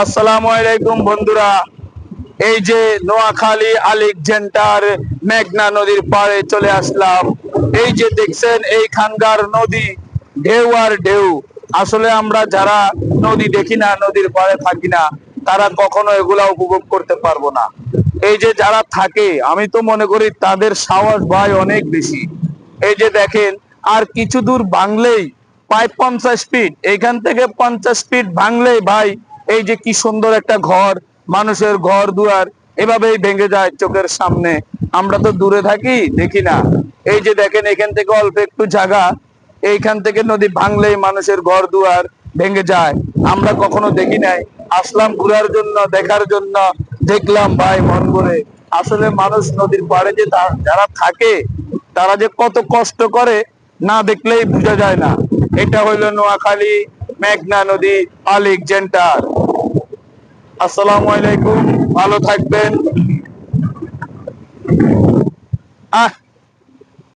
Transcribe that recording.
আসসালামু আলাইকুম বন্ধুরা, এই যে নোয়াখালী আলেকজান্ডার মেঘনা নদীর পাড়ে চলে আসলাম। এই যে দেখছেন এইখানকার নদী, ঢেউ আর ঢেউ। আসলে আমরা যারা নদী দেখি না, নদীর পাড়ে থাকি না, তারা কখনো এগুলা উপভোগ করতে পারবো না। এই যে যারা থাকে, আমি তো মনে করি তাদের সাহস ভাই অনেক বেশি। এই যে দেখেন, আর কিছু দূর ভাঙলেই প্রায় 50 ফিট, এইখান থেকে 50 ফিট ভাঙলেই ভাই এই যে কি সুন্দর একটা ঘর, মানুষের ঘর দুয়ার এভাবেই ভেঙে যায় চোখের সামনে। আমরা তো দূরে থাকি, দেখি না। এই যে দেখেন, এখান থেকে অল্প একটু জায়গা, এইখান থেকে নদী ভাঙলেই মানুষের ঘর দুয়ার ভেঙে যায়। আমরা কখনো দেখি নাই, আসলাম ঘুরার জন্য, দেখার জন্য। দেখলাম ভাই মন ভরে। আসলে মানুষ নদীর পাড়ে যে যারা থাকে, তারা যে কত কষ্ট করে, না দেখলেই বোঝা যায় না। এটা হইলো নোয়াখালী মেঘনা নদী আলেকজান্ডার। আসসালামু আলাইকুম, ভালো থাকবেন।